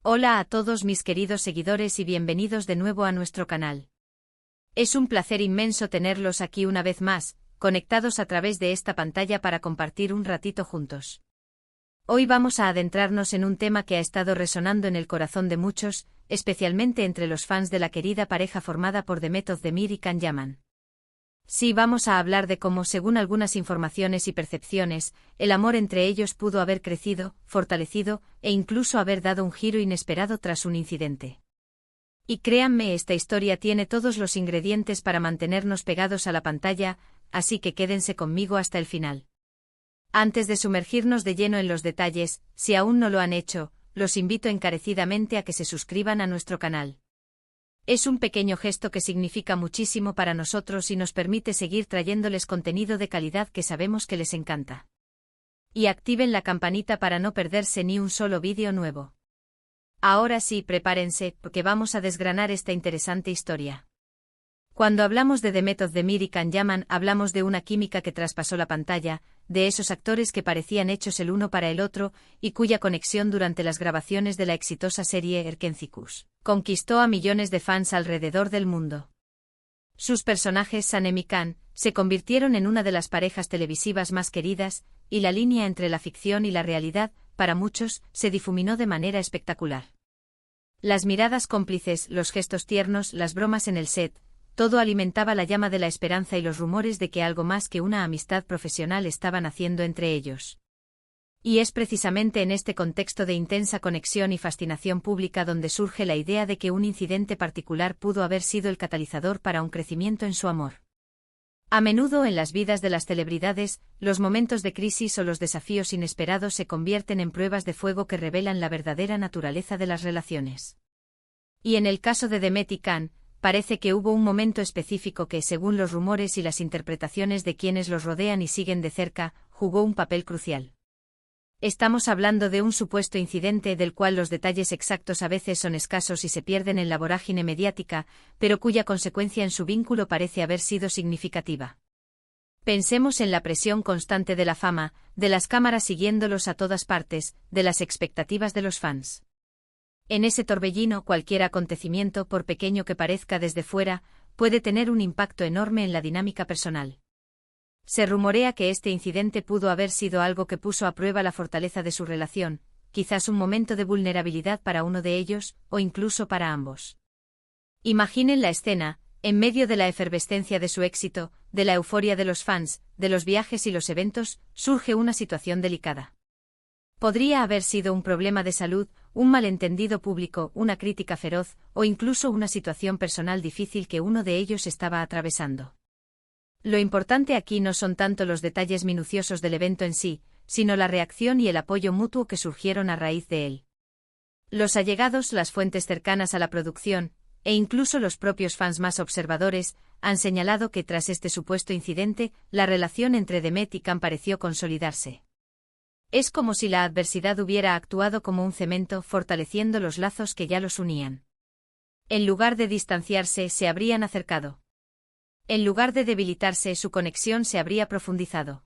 Hola a todos mis queridos seguidores y bienvenidos de nuevo a nuestro canal. Es un placer inmenso tenerlos aquí una vez más, conectados a través de esta pantalla para compartir un ratito juntos. Hoy vamos a adentrarnos en un tema que ha estado resonando en el corazón de muchos, especialmente entre los fans de la querida pareja formada por Demet Özdemir y Can Yaman. Sí, vamos a hablar de cómo, según algunas informaciones y percepciones, el amor entre ellos pudo haber crecido, fortalecido, e incluso haber dado un giro inesperado tras un incidente. Y créanme, esta historia tiene todos los ingredientes para mantenernos pegados a la pantalla, así que quédense conmigo hasta el final. Antes de sumergirnos de lleno en los detalles, si aún no lo han hecho, los invito encarecidamente a que se suscriban a nuestro canal. Es un pequeño gesto que significa muchísimo para nosotros y nos permite seguir trayéndoles contenido de calidad que sabemos que les encanta. Y activen la campanita para no perderse ni un solo vídeo nuevo. Ahora sí, prepárense, porque vamos a desgranar esta interesante historia. Cuando hablamos de Demet Özdemir y Can Yaman, hablamos de una química que traspasó la pantalla, de esos actores que parecían hechos el uno para el otro, y cuya conexión durante las grabaciones de la exitosa serie Erkencikus conquistó a millones de fans alrededor del mundo. Sus personajes, Sanem y Can, se convirtieron en una de las parejas televisivas más queridas, y la línea entre la ficción y la realidad, para muchos, se difuminó de manera espectacular. Las miradas cómplices, los gestos tiernos, las bromas en el set, todo alimentaba la llama de la esperanza y los rumores de que algo más que una amistad profesional estaban haciendo entre ellos. Y es precisamente en este contexto de intensa conexión y fascinación pública donde surge la idea de que un incidente particular pudo haber sido el catalizador para un crecimiento en su amor. A menudo en las vidas de las celebridades, los momentos de crisis o los desafíos inesperados se convierten en pruebas de fuego que revelan la verdadera naturaleza de las relaciones. Y en el caso de Demet y Can, parece que hubo un momento específico que, según los rumores y las interpretaciones de quienes los rodean y siguen de cerca, jugó un papel crucial. Estamos hablando de un supuesto incidente del cual los detalles exactos a veces son escasos y se pierden en la vorágine mediática, pero cuya consecuencia en su vínculo parece haber sido significativa. Pensemos en la presión constante de la fama, de las cámaras siguiéndolos a todas partes, de las expectativas de los fans. En ese torbellino, cualquier acontecimiento, por pequeño que parezca desde fuera, puede tener un impacto enorme en la dinámica personal. Se rumorea que este incidente pudo haber sido algo que puso a prueba la fortaleza de su relación, quizás un momento de vulnerabilidad para uno de ellos, o incluso para ambos. Imaginen la escena, en medio de la efervescencia de su éxito, de la euforia de los fans, de los viajes y los eventos, surge una situación delicada. Podría haber sido un problema de salud, un malentendido público, una crítica feroz, o incluso una situación personal difícil que uno de ellos estaba atravesando. Lo importante aquí no son tanto los detalles minuciosos del evento en sí, sino la reacción y el apoyo mutuo que surgieron a raíz de él. Los allegados, las fuentes cercanas a la producción, e incluso los propios fans más observadores, han señalado que tras este supuesto incidente, la relación entre Demet y Can pareció consolidarse. Es como si la adversidad hubiera actuado como un cemento, fortaleciendo los lazos que ya los unían. En lugar de distanciarse, se habrían acercado. En lugar de debilitarse, su conexión se habría profundizado.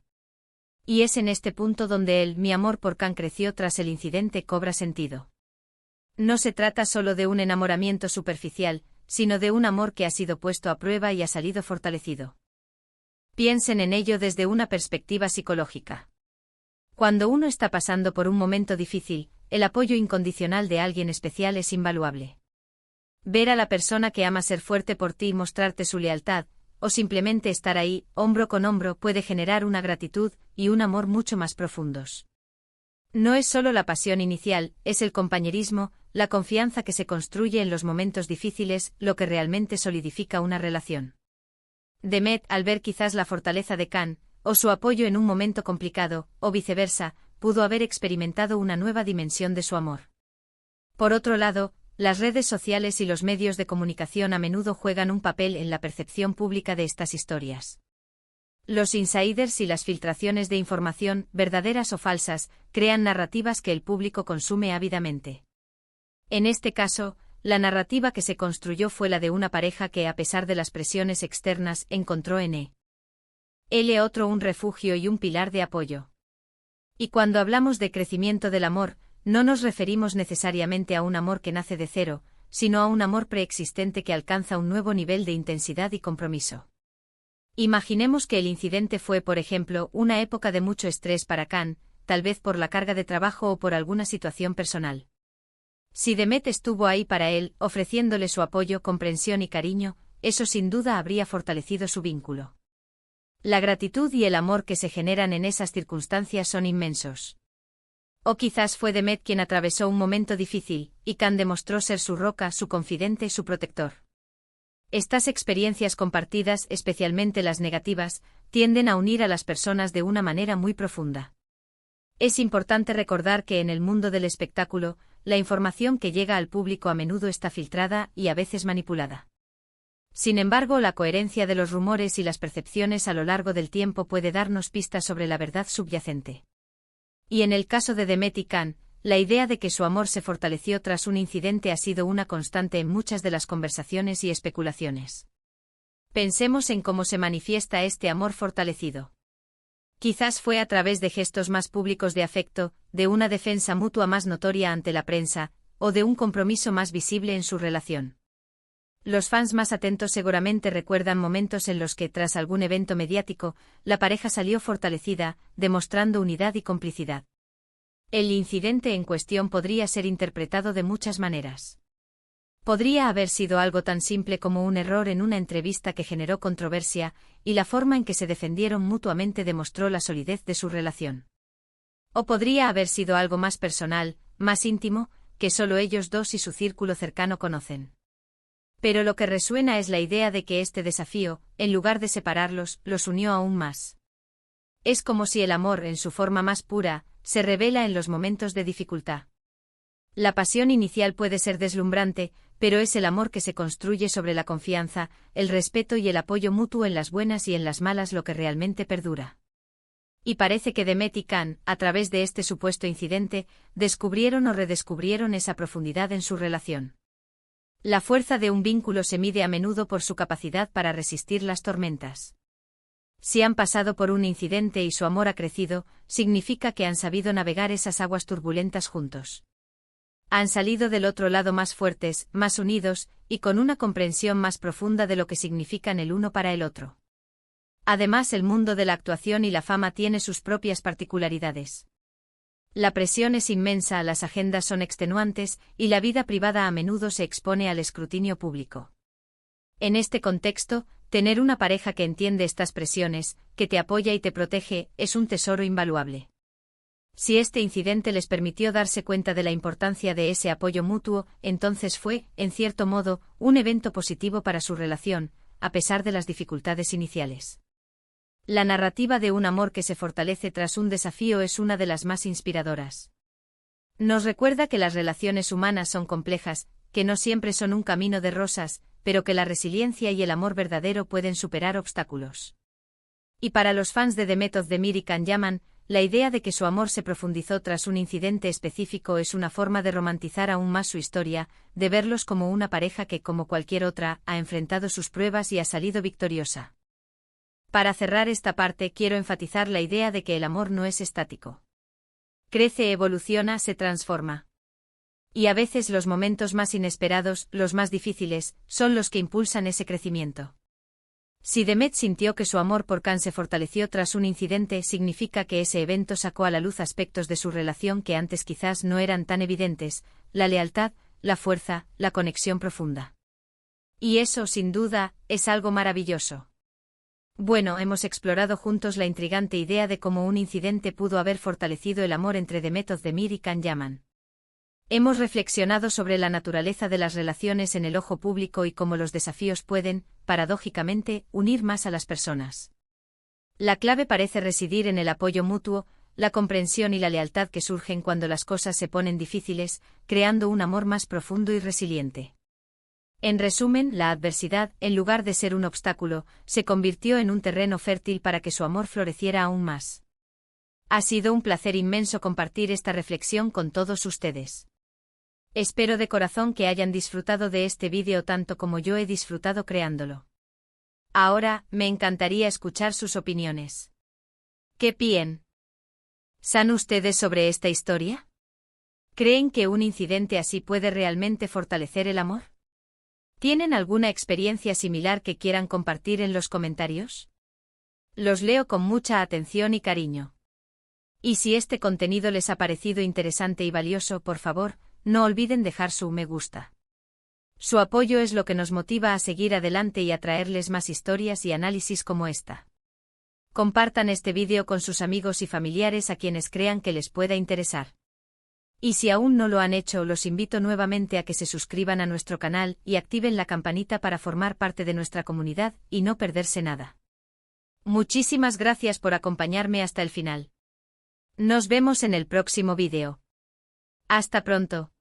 Y es en este punto donde mi amor por Can creció tras el incidente cobra sentido. No se trata solo de un enamoramiento superficial, sino de un amor que ha sido puesto a prueba y ha salido fortalecido. Piensen en ello desde una perspectiva psicológica. Cuando uno está pasando por un momento difícil, el apoyo incondicional de alguien especial es invaluable. Ver a la persona que ama ser fuerte por ti y mostrarte su lealtad, o simplemente estar ahí, hombro con hombro, puede generar una gratitud y un amor mucho más profundos. No es solo la pasión inicial, es el compañerismo, la confianza que se construye en los momentos difíciles, lo que realmente solidifica una relación. Demet, al ver quizás la fortaleza de Can, o su apoyo en un momento complicado, o viceversa, pudo haber experimentado una nueva dimensión de su amor. Por otro lado, las redes sociales y los medios de comunicación a menudo juegan un papel en la percepción pública de estas historias. Los insiders y las filtraciones de información, verdaderas o falsas, crean narrativas que el público consume ávidamente. En este caso, la narrativa que se construyó fue la de una pareja que, a pesar de las presiones externas, encontró en él otro un refugio y un pilar de apoyo. Y cuando hablamos de crecimiento del amor, no nos referimos necesariamente a un amor que nace de cero, sino a un amor preexistente que alcanza un nuevo nivel de intensidad y compromiso. Imaginemos que el incidente fue, por ejemplo, una época de mucho estrés para Khan, tal vez por la carga de trabajo o por alguna situación personal. Si Demet estuvo ahí para él, ofreciéndole su apoyo, comprensión y cariño, eso sin duda habría fortalecido su vínculo. La gratitud y el amor que se generan en esas circunstancias son inmensos. O quizás fue Demet quien atravesó un momento difícil, y Khan demostró ser su roca, su confidente, su protector. Estas experiencias compartidas, especialmente las negativas, tienden a unir a las personas de una manera muy profunda. Es importante recordar que en el mundo del espectáculo, la información que llega al público a menudo está filtrada y a veces manipulada. Sin embargo, la coherencia de los rumores y las percepciones a lo largo del tiempo puede darnos pistas sobre la verdad subyacente. Y en el caso de Demet y Khan, la idea de que su amor se fortaleció tras un incidente ha sido una constante en muchas de las conversaciones y especulaciones. Pensemos en cómo se manifiesta este amor fortalecido. Quizás fue a través de gestos más públicos de afecto, de una defensa mutua más notoria ante la prensa, o de un compromiso más visible en su relación. Los fans más atentos seguramente recuerdan momentos en los que, tras algún evento mediático, la pareja salió fortalecida, demostrando unidad y complicidad. El incidente en cuestión podría ser interpretado de muchas maneras. Podría haber sido algo tan simple como un error en una entrevista que generó controversia, y la forma en que se defendieron mutuamente demostró la solidez de su relación. O podría haber sido algo más personal, más íntimo, que solo ellos dos y su círculo cercano conocen. Pero lo que resuena es la idea de que este desafío, en lugar de separarlos, los unió aún más. Es como si el amor, en su forma más pura, se revela en los momentos de dificultad. La pasión inicial puede ser deslumbrante, pero es el amor que se construye sobre la confianza, el respeto y el apoyo mutuo en las buenas y en las malas lo que realmente perdura. Y parece que Demet y Khan, a través de este supuesto incidente, descubrieron o redescubrieron esa profundidad en su relación. La fuerza de un vínculo se mide a menudo por su capacidad para resistir las tormentas. Si han pasado por un incidente y su amor ha crecido, significa que han sabido navegar esas aguas turbulentas juntos. Han salido del otro lado más fuertes, más unidos, y con una comprensión más profunda de lo que significan el uno para el otro. Además, el mundo de la actuación y la fama tiene sus propias particularidades. La presión es inmensa, las agendas son extenuantes, y la vida privada a menudo se expone al escrutinio público. En este contexto, tener una pareja que entiende estas presiones, que te apoya y te protege, es un tesoro invaluable. Si este incidente les permitió darse cuenta de la importancia de ese apoyo mutuo, entonces fue, en cierto modo, un evento positivo para su relación, a pesar de las dificultades iniciales. La narrativa de un amor que se fortalece tras un desafío es una de las más inspiradoras. Nos recuerda que las relaciones humanas son complejas, que no siempre son un camino de rosas, pero que la resiliencia y el amor verdadero pueden superar obstáculos. Y para los fans de Demet Özdemir y Can Yaman, la idea de que su amor se profundizó tras un incidente específico es una forma de romantizar aún más su historia, de verlos como una pareja que, como cualquier otra, ha enfrentado sus pruebas y ha salido victoriosa. Para cerrar esta parte, quiero enfatizar la idea de que el amor no es estático. Crece, evoluciona, se transforma. Y a veces los momentos más inesperados, los más difíciles, son los que impulsan ese crecimiento. Si Demet sintió que su amor por Can se fortaleció tras un incidente, significa que ese evento sacó a la luz aspectos de su relación que antes quizás no eran tan evidentes: la lealtad, la fuerza, la conexión profunda. Y eso, sin duda, es algo maravilloso. Bueno, hemos explorado juntos la intrigante idea de cómo un incidente pudo haber fortalecido el amor entre Demet Özdemir y Can Yaman. Hemos reflexionado sobre la naturaleza de las relaciones en el ojo público y cómo los desafíos pueden, paradójicamente, unir más a las personas. La clave parece residir en el apoyo mutuo, la comprensión y la lealtad que surgen cuando las cosas se ponen difíciles, creando un amor más profundo y resiliente. En resumen, la adversidad, en lugar de ser un obstáculo, se convirtió en un terreno fértil para que su amor floreciera aún más. Ha sido un placer inmenso compartir esta reflexión con todos ustedes. Espero de corazón que hayan disfrutado de este vídeo tanto como yo he disfrutado creándolo. Ahora, me encantaría escuchar sus opiniones. ¿Qué piensan ustedes sobre esta historia? ¿Creen que un incidente así puede realmente fortalecer el amor? ¿Tienen alguna experiencia similar que quieran compartir en los comentarios? Los leo con mucha atención y cariño. Y si este contenido les ha parecido interesante y valioso, por favor, no olviden dejar su me gusta. Su apoyo es lo que nos motiva a seguir adelante y a traerles más historias y análisis como esta. Compartan este vídeo con sus amigos y familiares a quienes crean que les pueda interesar. Y si aún no lo han hecho, los invito nuevamente a que se suscriban a nuestro canal y activen la campanita para formar parte de nuestra comunidad y no perderse nada. Muchísimas gracias por acompañarme hasta el final. Nos vemos en el próximo vídeo. Hasta pronto.